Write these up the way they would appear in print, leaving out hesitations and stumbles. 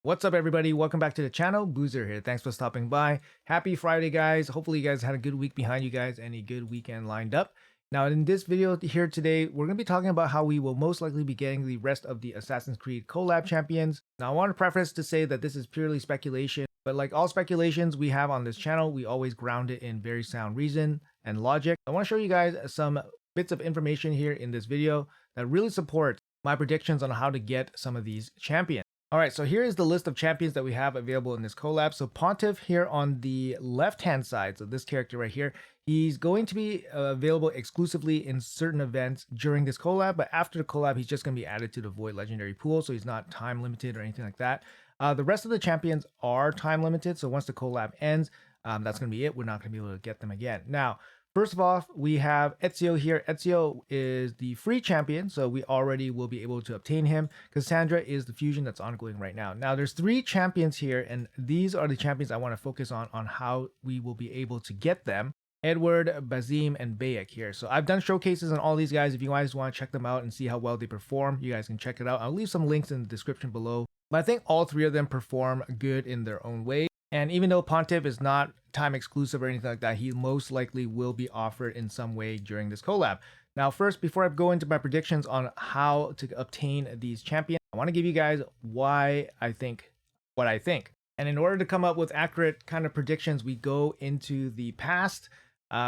What's up, everybody? Welcome back to the channel. Boozer here. Thanks for stopping by. Happy Friday, guys. Hopefully you guys had a good week behind you guys and a good weekend lined up. Now, in this video here today, we're going to be talking about how we will most likely be getting the rest of the Assassin's Creed collab champions. Now, I want to preface to say that this is purely speculation, but like all speculations we have on this channel, we always ground it in very sound reason and logic. I want to show you guys some bits of information here in this video that really supports my predictions on how to get some of these champions. All right, so here is the list of champions that we have available in this collab. So Pontiff here on the left-hand side, so this character right here, he's going to be available exclusively in certain events during this collab, but after the collab, he's just going to be added to the Void Legendary pool, so he's not time limited or anything like that. The rest of the champions are time limited, so once the collab ends, that's going to be it. We're not going to be able to get them again. Now, first of all, we have Ezio here. Ezio is the free champion, so we already will be able to obtain him. Cassandra is the fusion that's ongoing right now. Now, there's 3 champions here, and these are the champions I want to focus on how we will be able to get them. Edward, Bazim, and Bayek here. So I've done showcases on all these guys. If you guys want to check them out and see how well they perform, you guys can check it out. I'll leave some links in the description below. But I think all 3 of them perform good in their own way. And even though Pontiff is not time exclusive or anything like that, he most likely will be offered in some way during this collab. Now, first, before I go into my predictions on how to obtain these champions, I want to give you guys why I think what I think. And in order to come up with accurate kind of predictions, we go into the past,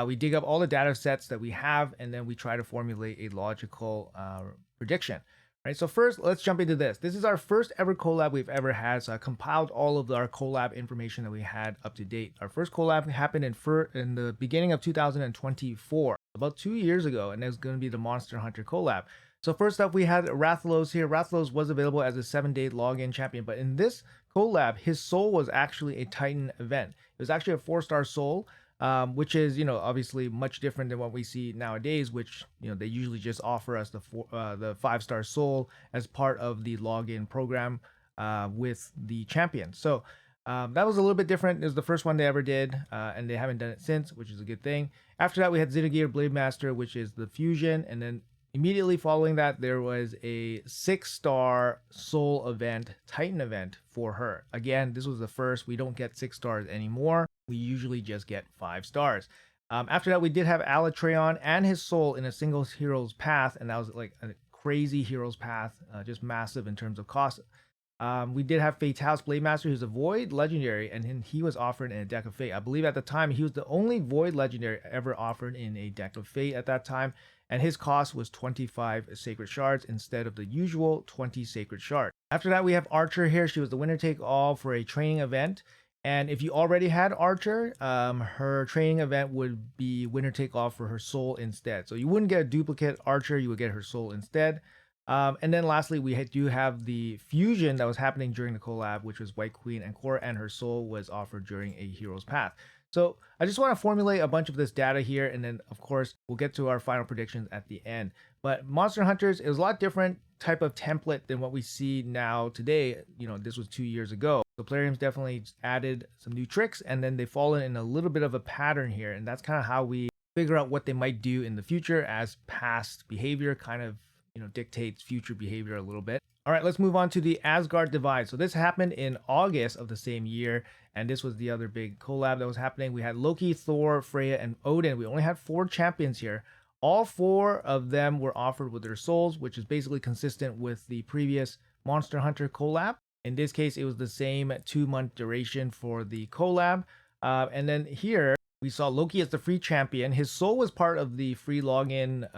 we dig up all the data sets that we have, and then we try to formulate a logical prediction. Right, so first, let's jump into this. This is our first ever collab we've ever had. So I compiled all of our collab information that we had up to date. Our first collab happened in the beginning of 2024, about 2 years ago, and it's going to be the Monster Hunter collab. So first up, we had Rathalos here. Rathalos was available as a 7-day login champion, but in this collab, his soul was actually a Titan event. It was actually a 4-star soul. Which is, obviously much different than what we see nowadays, which, they usually just offer us the 5-star soul as part of the login program with the champion. So that was a little bit different. It was the first one they ever did, and they haven't done it since, which is a good thing. After that, we had Zinagir Blade Master, which is the fusion, and then immediately following that, there was a 6-star soul event, Titan event for her. Again, this was the first. We don't get 6 stars anymore. We usually just get 5 stars. After that, we did have Alatreon and his soul in a single hero's path, and that was like a crazy hero's path, just massive in terms of cost. We did have Fatalis Blade Master, who's a Void Legendary, and he was offered in a deck of Fate. I believe at the time he was the only Void Legendary ever offered in a deck of Fate at that time, and his cost was 25 Sacred Shards instead of the usual 20 Sacred Shards. After that, we have Archer here. She was the winner take all for a training event. And if you already had Archer, her training event would be winner take all for her soul instead. So you wouldn't get a duplicate Archer, you would get her soul instead. And then lastly, we do have the fusion that was happening during the collab, which was White Queen and Cora, and her soul was offered during a hero's path. So I just want to formulate a bunch of this data here, and then of course we'll get to our final predictions at the end. But Monster Hunters is a lot different type of template than what we see now today. This was 2 years ago. So Plarium's definitely added some new tricks, and then they've fallen in a little bit of a pattern here, and that's kind of how we figure out what they might do in the future, as past behavior kind of dictates future behavior a little bit. All right, let's move on to the Asgard Divide. So this happened in August of the same year, and this was the other big collab that was happening. We had Loki, Thor, Freya, and Odin. We only had 4 champions here. All 4 of them were offered with their souls, which is basically consistent with the previous Monster Hunter collab. In this case, it was the same 2-month duration for the collab. And then here, we saw Loki as the free champion. His soul was part of the free login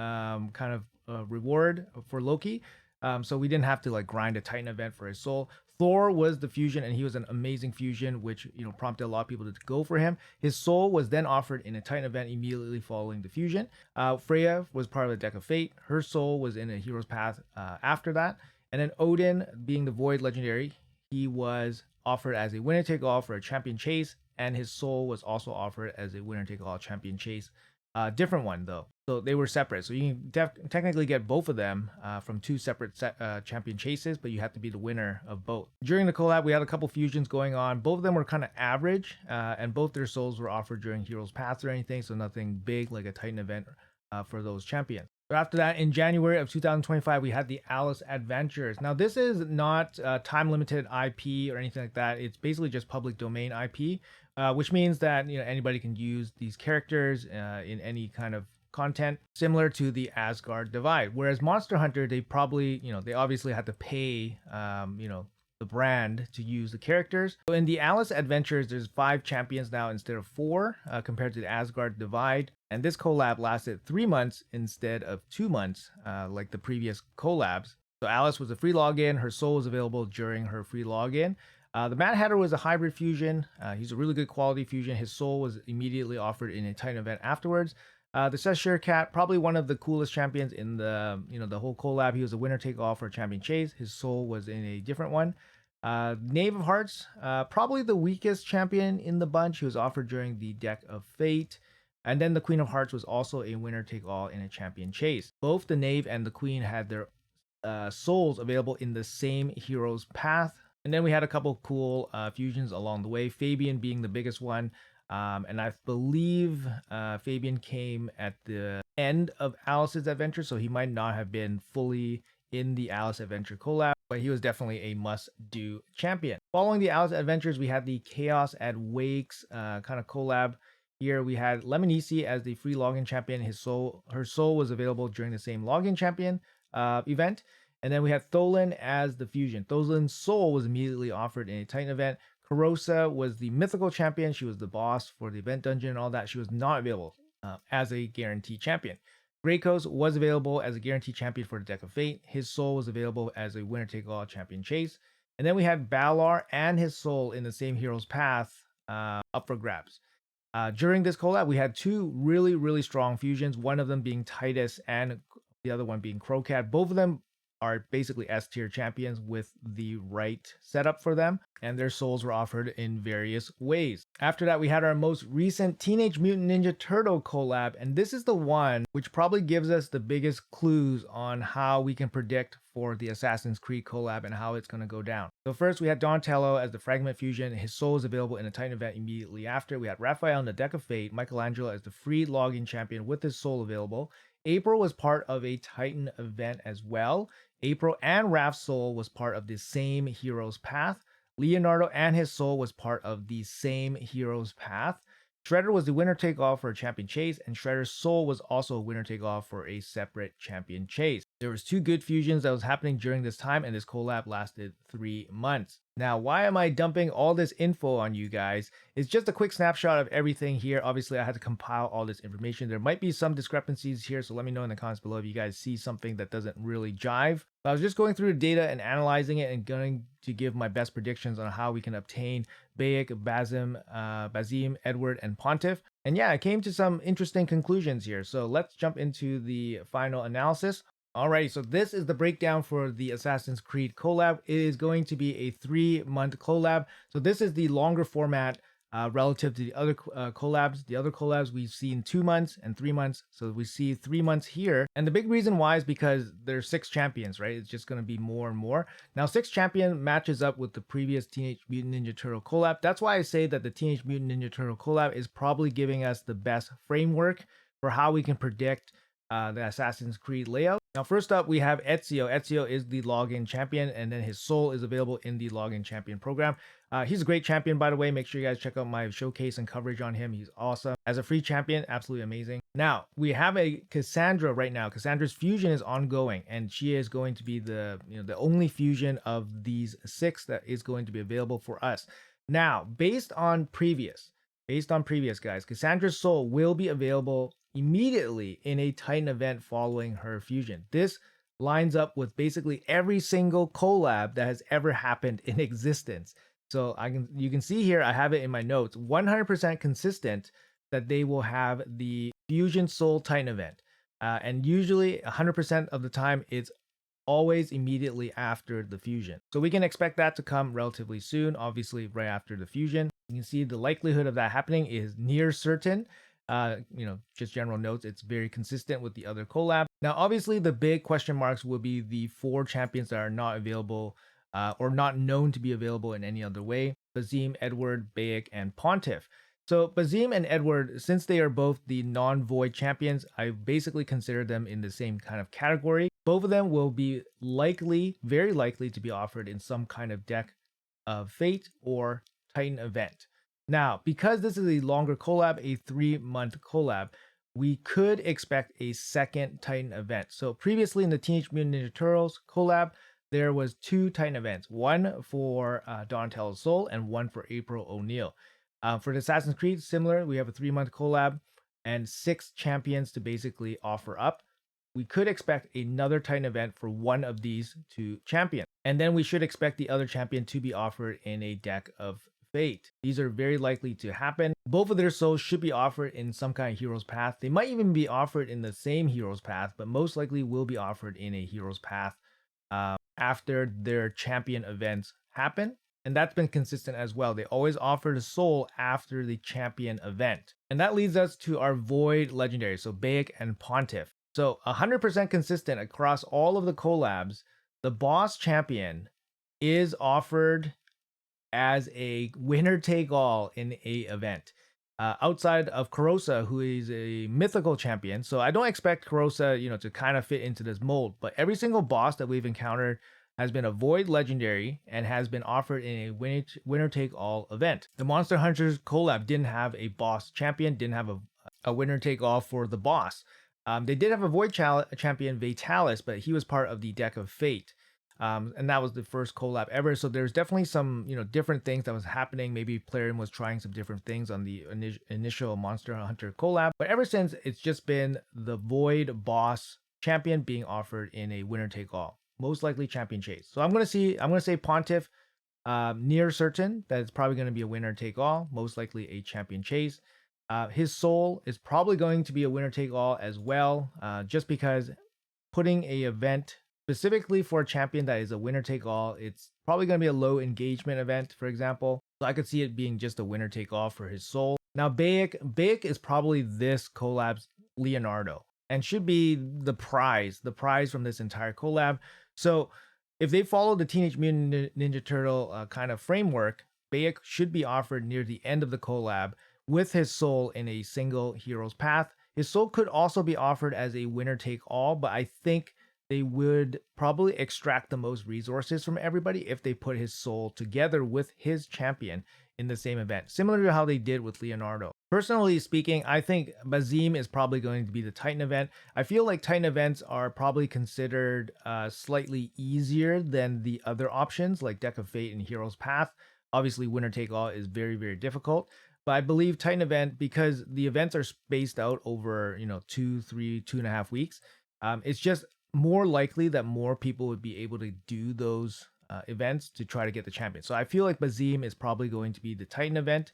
kind of reward for Loki. So we didn't have to grind a Titan event for his soul. Thor was the fusion, and he was an amazing fusion, which prompted a lot of people to go for him. His soul was then offered in a Titan event immediately following the fusion. Freya was part of the deck of Fate. Her soul was in a hero's path after that. And then Odin, being the Void Legendary, he was offered as a winner take all for a champion chase, and his soul was also offered as a winner take all champion chase. Different one though, so they were separate. So you can technically get both of them from 2 separate champion chases, but you have to be the winner of both. During the collab, we had a couple fusions going on. Both of them were kind of average, and both their souls were offered during Heroes Path or anything, so nothing big like a Titan event for those champions. So after that, in January of 2025, we had the Alice Adventures. Now, this is not time limited IP or anything like that. It's basically just public domain IP, which means that anybody can use these characters in any kind of content, similar to the Asgard Divide. Whereas Monster Hunter, they probably they obviously had to pay the brand to use the characters. So in the Alice Adventures, there's 5 champions now instead of 4, compared to the Asgard Divide. And this collab lasted 3 months instead of 2 months, like the previous collabs. So Alice was a free login. Her soul was available during her free login. The Mad Hatter was a hybrid fusion. He's a really good quality fusion. His soul was immediately offered in a Titan event afterwards. The Cheshire Cat, probably one of the coolest champions in the the whole collab. He was a winner take all for Champion Chase. His soul was in a different one. Knave of Hearts, probably the weakest champion in the bunch. He was offered during the Deck of Fate. And then the Queen of Hearts was also a winner take all in a Champion Chase. Both the Knave and the Queen had their souls available in the same hero's path. And then we had a couple cool fusions along the way, Fabian being the biggest one. And I believe Fabian came at the end of Alice's adventure, so he might not have been fully in the Alice Adventure collab, but he was definitely a must-do champion. Following the Alice Adventures, we had the Chaos at Wakes kind of collab. Here we had Lemonisi as the free login champion. Her soul was available during the same login champion event. And then we had Tholen as the fusion. Tholen's soul was immediately offered in a Titan event. Karosa was the mythical champion. She was the boss for the event dungeon and all that. She was not available as a guaranteed champion. Greycoast was available as a guaranteed champion for the Deck of Fate. His soul was available as a winner-take-all champion chase. And then we had Balor and his soul in the same hero's path up for grabs. During this collab, we had 2 really, really strong fusions, one of them being Titus and the other one being Crocat. Both of them are basically S-tier champions with the right setup for them, and their souls were offered in various ways. After that, we had our most recent Teenage Mutant Ninja Turtle collab, and this is the one which probably gives us the biggest clues on how we can predict for the Assassin's Creed collab and how it's going to go down. So first, we had Donatello as the Fragment Fusion. His soul is available in a Titan event immediately after. We had Raphael in the Deck of Fate, Michelangelo as the free login champion with his soul available. April was part of a Titan event as well. April and Raph's soul was part of the same hero's path. Leonardo and his soul was part of the same hero's path. Shredder was the winner-take-all for a champion chase, and Shredder's soul was also a winner-take-all for a separate champion chase. There was 2 good fusions that was happening during this time, and this collab lasted 3 months. Now, why am I dumping all this info on you guys? It's just a quick snapshot of everything here. Obviously, I had to compile all this information. There might be some discrepancies here, so let me know in the comments below if you guys see something that doesn't really jive. I was just going through the data and analyzing it and going to give my best predictions on how we can obtain Bayek, Bazim, Edward, and Pontiff. And yeah, I came to some interesting conclusions here. So let's jump into the final analysis. Alrighty, so this is the breakdown for the Assassin's Creed collab. It is going to be a 3-month collab. So this is the longer format relative to the other collabs. The other collabs we've seen 2 months and 3 months. So we see 3 months here. And the big reason why is because there's 6 champions, right? It's just going to be more and more. Now, 6 champion matches up with the previous Teenage Mutant Ninja Turtle collab. That's why I say that the Teenage Mutant Ninja Turtle collab is probably giving us the best framework for how we can predict the Assassin's Creed layout. Now, first up, we have Ezio. Ezio is the login champion, and then his soul is available in the login champion program. He's a great champion, by the way. Make sure you guys check out my showcase and coverage on him. He's awesome. As a free champion, absolutely amazing. Now, we have a Cassandra right now. Cassandra's fusion is ongoing, and she is going to be the only fusion of these 6 that is going to be available for us. Now, based on previous guys, Cassandra's soul will be available immediately in a Titan event following her fusion. This lines up with basically every single collab that has ever happened in existence. So you can see here, I have it in my notes, 100% consistent that they will have the Fusion Soul Titan event. And usually 100% of the time, it's always immediately after the fusion. So we can expect that to come relatively soon, obviously right after the fusion. You can see the likelihood of that happening is near certain. Just general notes, it's very consistent with the other collab. Now, obviously, the big question marks will be the 4 champions that are not available or not known to be available in any other way: Bazim, Edward, Bayek, and Pontiff. So Bazim and Edward, since they are both the non-void champions, I basically consider them in the same kind of category. Both of them will be likely, very likely to be offered in some kind of deck of Fate or Titan event. Now, because this is a longer collab, a 3-month collab, we could expect a second Titan event. So previously in the Teenage Mutant Ninja Turtles collab, there was 2 Titan events, one for Donatello's Soul and one for April O'Neil. For the Assassin's Creed, similar, we have a 3-month collab and 6 champions to basically offer up. We could expect another Titan event for one of these 2 champions. And then we should expect the other champion to be offered in a deck of Fate. These are very likely to happen. Both of their souls should be offered in some kind of Hero's Path. They might even be offered in the same Hero's Path, but most likely will be offered in a Hero's Path after their champion events happen. And that's been consistent as well. They always offer the soul after the champion event. And that leads us to our Void Legendary, so Baek and Pontiff. So 100% consistent across all of the collabs, the boss champion is offered as a winner-take-all in a event. Outside of Kurosa, who is a mythical champion, so I don't expect Kurosa, to kind of fit into this mold, but every single boss that we've encountered has been a Void Legendary and has been offered in a winner-take-all event. The Monster Hunters collab didn't have a boss champion, didn't have a winner-take-all for the boss. They did have a Void champion, Vitalis, but he was part of the deck of Fate. And that was the first collab ever. So there's definitely some, different things that was happening. Maybe Plarium was trying some different things on the initial Monster Hunter collab. But ever since, it's just been the Void boss champion being offered in a winner-take-all. Most likely champion chase. So I'm gonna say Pontiff, near certain that it's probably gonna be a winner take all, most likely a champion chase. His soul is probably going to be a winner take all as well, just because putting a event specifically for a champion that is a winner take all, it's probably gonna be a low engagement event, for example. So I could see it being just a winner take all for his soul. Now Baek is probably this collab's Leonardo and should be the prize from this entire collab. So if they follow the Teenage Mutant Ninja Turtle kind of framework, Baek should be offered near the end of the collab with his soul in a single hero's path. His soul could also be offered as a winner take all, but I think they would probably extract the most resources from everybody if they put his soul together with his champion in the same event, similar to how they did with Leonardo. Personally speaking, I think Bazim is probably going to be the Titan event. I feel like Titan events are probably considered slightly easier than the other options like Deck of Fate and Hero's Path. Obviously, winner take all is very, very difficult. But I believe Titan event, because the events are spaced out over 2, 3, 2.5 weeks, it's just more likely that more people would be able to do those events to try to get the champion. So I feel like Bazim is probably going to be the Titan event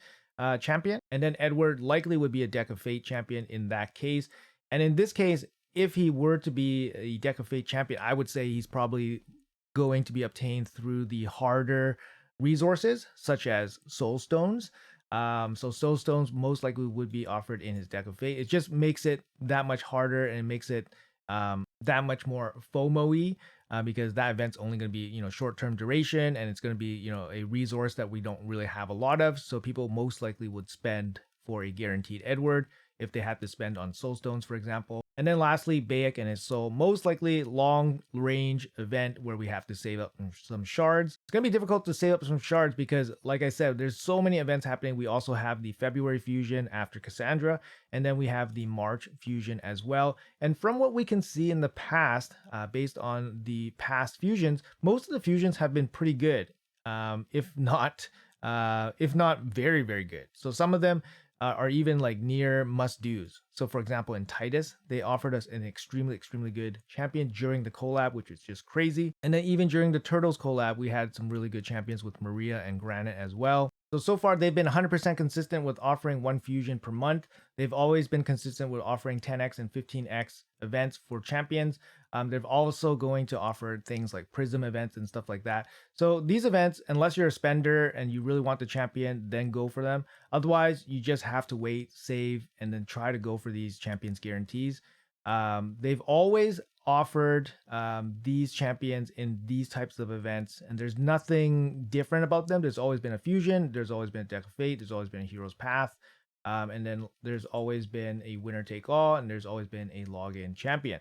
champion, and then Edward likely would be a Deck of Fate champion in that case. And in this case, if he were to be a Deck of Fate champion, I would say he's probably going to be obtained through the harder resources such as Soul Stones. So Soul Stones most likely would be offered in his Deck of Fate. It just makes it that much harder and it makes it that much more FOMO-y, because that event's only going to be short-term duration, and it's going to be a resource that we don't really have a lot of, so people most likely would spend for a guaranteed Edward if they had to spend on Soul Stones, for example. And then lastly, Baek and his soul, most likely long range event where we have to save up some shards. It's going to be difficult to save up some shards because, like I said, there's so many events happening. We also have the February fusion after Cassandra, and then we have the March fusion as well. And from what we can see in the past, based on the past fusions, most of the fusions have been pretty good, if not very, very good. So some of them are even like near must do's. So for example, in Titus, they offered us an extremely, extremely good champion during the collab, which was just crazy. And then even during the Turtles collab, we had some really good champions with Maria and Granite as well. So far, they've been 100% consistent with offering one fusion per month. They've always been consistent with offering 10x and 15x events for champions. They're also going to offer things like Prism events and stuff like that. So these events, unless you're a spender and you really want the champion, then go for them. Otherwise, you just have to wait, save, and then try to go for these champions guarantees. They've always offered these champions in these types of events, and there's nothing different about them. There's always been a fusion, there's always been a Deck of Fate, there's always been a Hero's Path. And then there's always been a winner take all, and there's always been a login champion.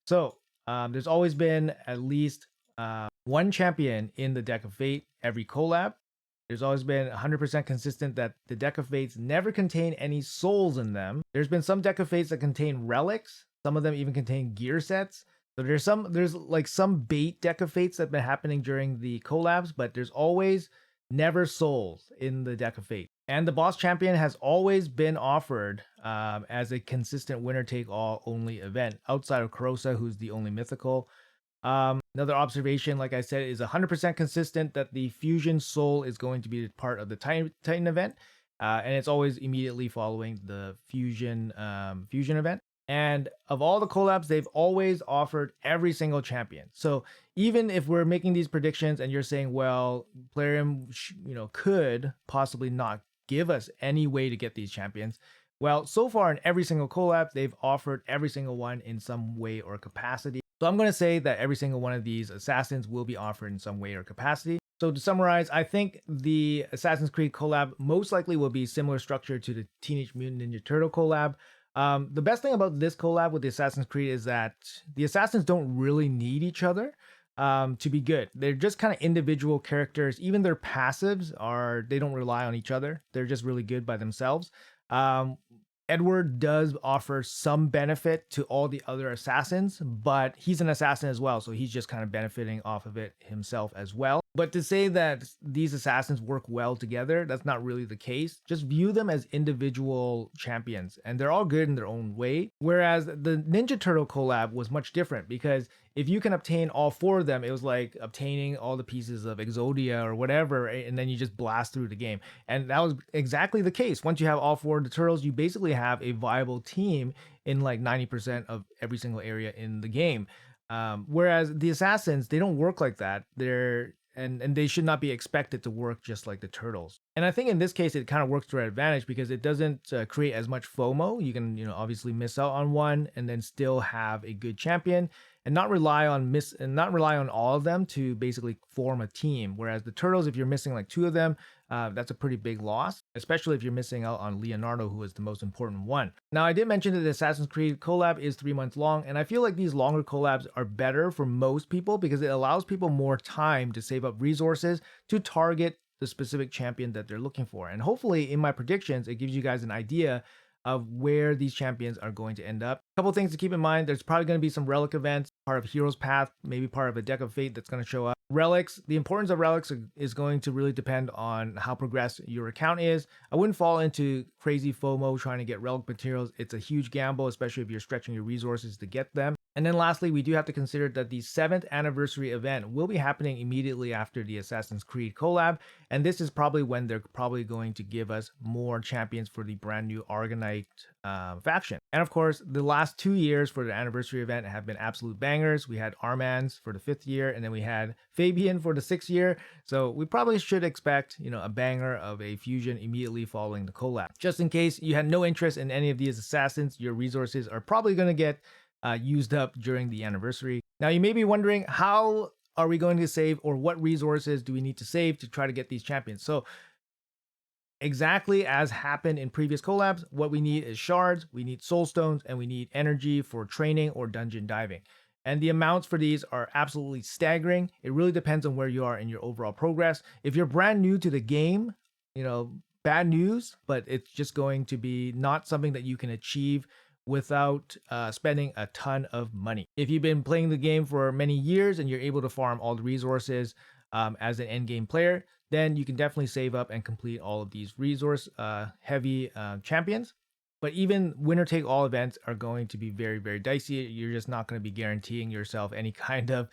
So there's always been at least one champion in the deck of fate every collab. There's always been 100% consistent that the deck of fates never contain any souls in them. There's been some deck of fates that contain relics. Some of them even contain gear sets. So there's like some bait deck of fates that have been happening during the collabs, but there's always never souls in the deck of fate. And the boss champion has always been offered as a consistent winner take all only event outside of Karosa, who's the only mythical. Another observation, like I said, is 100% consistent that the Fusion Soul is going to be part of the Titan event, and it's always immediately following the Fusion event. And of all the collabs, they've always offered every single champion. So even if we're making these predictions and you're saying, well, Plarium, could possibly not give us any way to get these champions. Well, so far in every single collab, they've offered every single one in some way or capacity. So I'm going to say that every single one of these assassins will be offered in some way or capacity. So to summarize, I think the Assassin's Creed collab most likely will be similar structure to the Teenage Mutant Ninja Turtle collab. The best thing about this collab with the Assassin's Creed is that the assassins don't really need each other to be good. They're just kind of individual characters. Even their passives they don't rely on each other. They're just really good by themselves. Edward does offer some benefit to all the other assassins, but he's an assassin as well, so he's just kind of benefiting off of it himself as well. But to say that these assassins work well together, that's not really the case. Just view them as individual champions, and they're all good in their own way. Whereas the Ninja Turtle collab was much different, because if you can obtain all four of them, it was like obtaining all the pieces of Exodia or whatever, and then you just blast through the game. And that was exactly the case. Once you have all four of the turtles, you basically have a viable team in like 90% of every single area in the game. Whereas the assassins, they don't work like that. And they should not be expected to work just like the turtles. And I think in this case, it kind of works to our advantage because it doesn't create as much FOMO. You can, obviously miss out on one and then still have a good champion and not rely on all of them to basically form a team. Whereas the turtles, if you're missing like two of them, that's a pretty big loss, especially if you're missing out on Leonardo, who is the most important one. Now, I did mention that the Assassin's Creed collab is 3 months long, and I feel like these longer collabs are better for most people because it allows people more time to save up resources to target the specific champion that they're looking for. And hopefully in my predictions, it gives you guys an idea of where these champions are going to end up. A couple things to keep in mind. There's probably going to be some relic events, part of Hero's Path, maybe part of a deck of fate that's going to show up. Relics, the importance of relics is going to really depend on how progressed your account is. I wouldn't fall into crazy FOMO trying to get relic materials. It's a huge gamble, especially if you're stretching your resources to get them. And then lastly, we do have to consider that the 7th anniversary event will be happening immediately after the Assassin's Creed collab. And this is probably when they're probably going to give us more champions for the brand new Argonite faction. And of course, the last 2 years for the anniversary event have been absolute bangers. We had Armans for the 5th year, and then we had Fabian for the 6th year. So we probably should expect, a banger of a fusion immediately following the collab. Just in case you had no interest in any of these assassins, your resources are probably going to get used up during the anniversary. Now, you may be wondering, how are we going to save, or what resources do we need to save to try to get these champions? So exactly as happened in previous collabs, what we need is shards, we need soul stones, and we need energy for training or dungeon diving. And the amounts for these are absolutely staggering. It really depends on where you are in your overall progress. If you're brand new to the game, bad news, but it's just going to be not something that you can achieve without spending a ton of money. If you've been playing the game for many years and you're able to farm all the resources as an endgame player, then you can definitely save up and complete all of these resource heavy champions. But even winner take all events are going to be very, very dicey. You're just not going to be guaranteeing yourself any kind of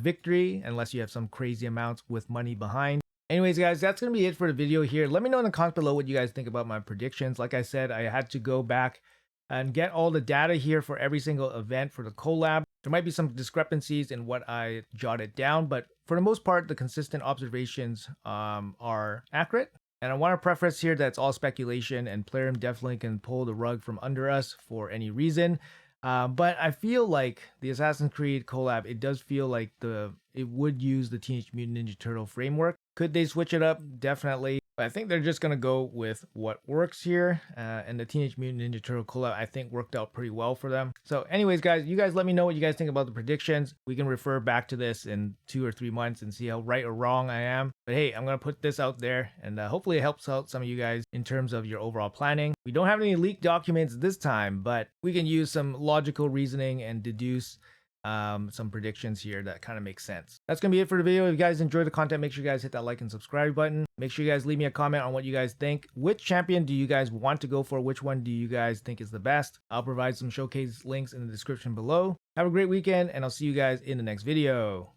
victory unless you have some crazy amounts with money behind. Anyways, guys, that's going to be it for the video here. Let me know in the comments below what you guys think about my predictions. Like I said, I had to go back and get all the data here for every single event for the collab. There might be some discrepancies in what I jotted down, but for the most part, the consistent observations are accurate. And I want to preface here that it's all speculation, and Plarium definitely can pull the rug from under us for any reason. But I feel like the Assassin's Creed collab, it does feel like it would use the Teenage Mutant Ninja Turtle framework. Could they switch it up? Definitely. But I think they're just going to go with what works here. And the Teenage Mutant Ninja Turtle collab, I think, worked out pretty well for them. So anyways, guys, you guys let me know what you guys think about the predictions. We can refer back to this in 2 or 3 months and see how right or wrong I am. But hey, I'm going to put this out there, and hopefully it helps out some of you guys in terms of your overall planning. We don't have any leaked documents this time, but we can use some logical reasoning and deduce some predictions here that kind of make sense. That's gonna be it for the video. If you guys enjoyed the content, make sure you guys hit that like and subscribe button. Make sure you guys leave me a comment on what you guys think. Which champion do you guys want to go for? Which one do you guys think is the best? I'll provide some showcase links in the description below. Have a great weekend, and I'll see you guys in the next video.